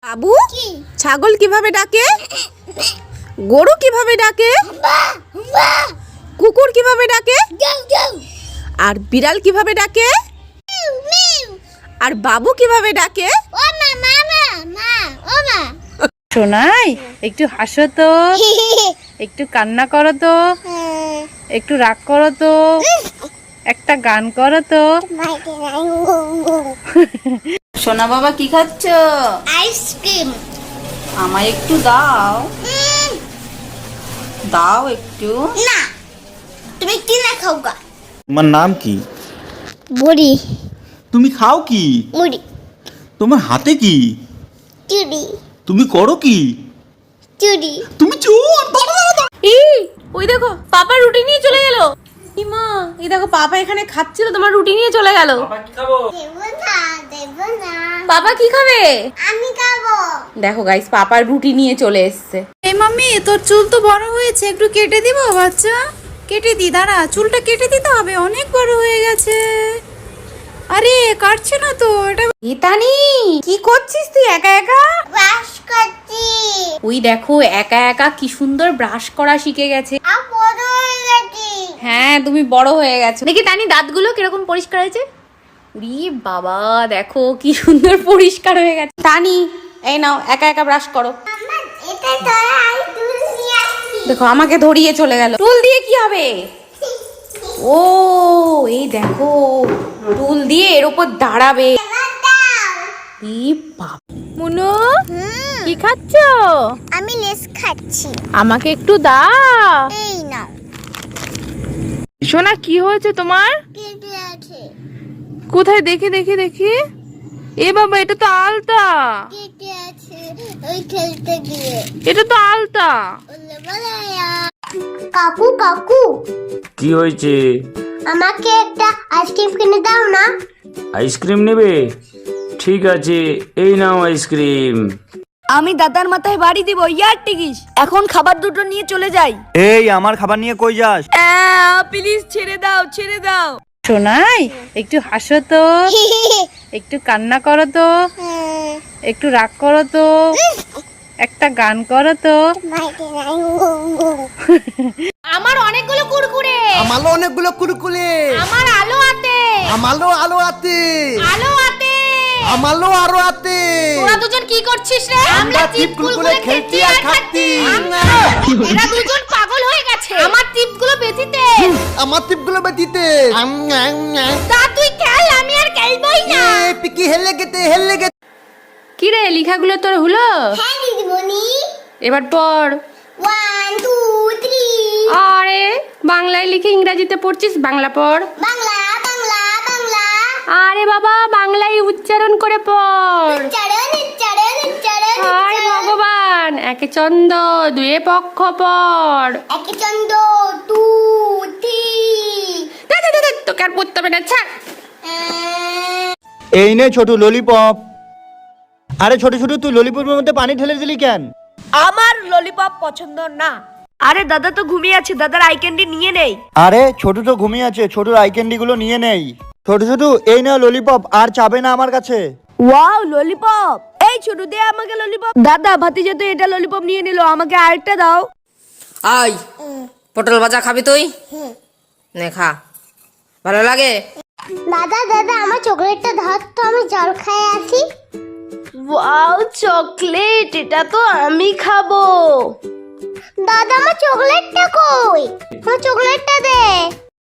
বাবু, ছাগল কিভাবে ডাকে? গরু কিভাবে ডাকে? কুকুর কিভাবে ডাকে? আর বিড়াল কিভাবে ডাকে? আর বাবু কিভাবে ডাকে? শোনাই, একটু হাসো তো, একটু কান্না করো তো, একটু রাগ করো তো, একটা গান করো তো। সোনা বাবা কি খাচ্ছ? আইসক্রিম। আমায় একটু দাও, দাও একটু। না, তুমি কিনে খাও গা। তোমার নাম কি? বুড়ি। তুমি খাও কি? মুড়ি। তোমার হাতে কি? চুড়ি। তুমি করো কি? চুড়ি। তুমি চোর! ওই দেখো, পাপা রুটি নিয়ে চলে গেল। মা, এই দেখো পাপা এখানে খাচ্ছিল, তোমার রুটি নিয়ে চলে গেল। দেব না। পাপা কি খাবে? আমি খাবো। দেখো গাইস, পাপার রুটি নিয়ে চলে এসেছে। এই মাম্মি, তোর চুল তো বড় হয়েছে, একটু কেটে দিব বাচ্চা? কেটে দি, দাঁড়া, চুলটা কেটে দিতে হবে, অনেক বড় হয়ে গেছে। আরে কাটছে না তো এটা। গীতানি, কি করছিস তুই একা একা? ব্রাশ করছি। ওই দেখো, একা একা কি সুন্দর ব্রাশ করা শিখে গেছে। আর বড় হয়ে গেছি। হ্যাঁ, তুমি বড় হয়ে গেছো। দেখি তানি, দাঁতগুলো কিরকম পরিষ্কার হয়েছে। উরি বাবা, দেখো কি সুন্দর পরিষ্কার হয়ে গেছে। তানি, এই নাও, একা একা ব্রাশ করো। আমার এটা ধরে আমি তুল নিয়ে আসছি। দেখো, আমাকে ধরিয়ে চলে গেল। টুল দিয়ে কি হবে? ও, এই দেখো, টুল দিয়ে এর উপর দাঁড়াবে। মুনু, কি খাচ্ছ? আমি লেস খাচ্ছি। আমাকে একটু দাও। এই নাও। সোনা, কি হয়েছে তোমার? কেটে আছে। কোথায়? দেখি দেখি দেখি। এ বাবা, এটা তো আলতা। কেটে আছে ওই খেলতে গিয়ে। এটা তো আলতা। কাকু কাকু, কি হয়েছে? আমাকে একটা আইসক্রিম কিনে দাও না। আইসক্রিম নেবে? ঠিক আছে, এই নাও আইসক্রিম। আমি দাদার মাথায় বাড়ি দিব, ইয়ার টিকিস। এখন খাবার দুটো নিয়ে চলে যাই। এই আমার খাবার নিয়ে কই যাস? প্লিজ ছেড়ে দাও, ছেড়ে দাও। শোনাই, একটু হাসো তো, একটু কান্না করো তো, একটু রাগ করো তো, একটা গান করো তো। আমার অনেকগুলো কুরকুরে, আমারও অনেকগুলো কুরকুরে, আমার আলো আতে, আমারও আলো আতে, আলো আতে। আমারও আরো আতে। তোরা দুজন কি করছিস রে? আমরা টিপ কুরকুরে খেলছি আর খাচ্ছি। এরা দুজন পাগল হয়ে গেছে। আমার টিপগুলো বেঁধিতে। আমার টিপগুলো বেঁধিতে। তা তুই খেল, আমি আর খেলবই না। পিকি হেলে গেতে। কি রে, লেখাগুলো তোর হলো? হ্যাঁ দিদিমণি। এবার পড়। 1 2 3। আরে, বাংলায় লিখে ইংরেজিতে পড়ছিস, বাংলা পড়। বাংলা বাংলা বাংলা। আরে বাবা, বাংলায় উচ্চারণ করে পড়। উচ্চারণ উচ্চারণ উচ্চারণ। হায় ভগবান, একে চন্দ, দুয়ে পক্ষ পড়। একে চন্দ 2 3। তোকে আর পড়তে হবে না, ছাড়। এই নে ছোট ললিপপ। আরে ছোট ছোট, তুই ললিপপের মধ্যে পানি ঢেলে দিলি কেন? আমার ললিপপ পছন্দ না। আরে দাদা তো ঘুমিয়ে আছে, দাদার আই ক্যান্ডি নিয়ে নেই। আরে ছোট তো ঘুমিয়ে আছে, ছোটর আই ক্যান্ডি গুলো নিয়ে নেই। ছোট ছোট, এই নাও ললিপপ, আর চাবে না আমার কাছে। Wow, lollipop. এই ছোট, দে আমাকে ললিপপ। দাদা, ভাতিজা তো এটা ললিপপ নিয়ে নিল, আমাকে আরেকটা দাও। আই, পটল ভাজা খাবি তুই? নে খা, ভালো লাগে? দাদা দাদা, আমার চকলেটটা ধর তো, আমি জল খেয়ে আসি। ওয়াও, চকলেট, এটা তো আমি খাবো। দাদা, আমার চকলেটটা কই? আমার চকলেটটা দে।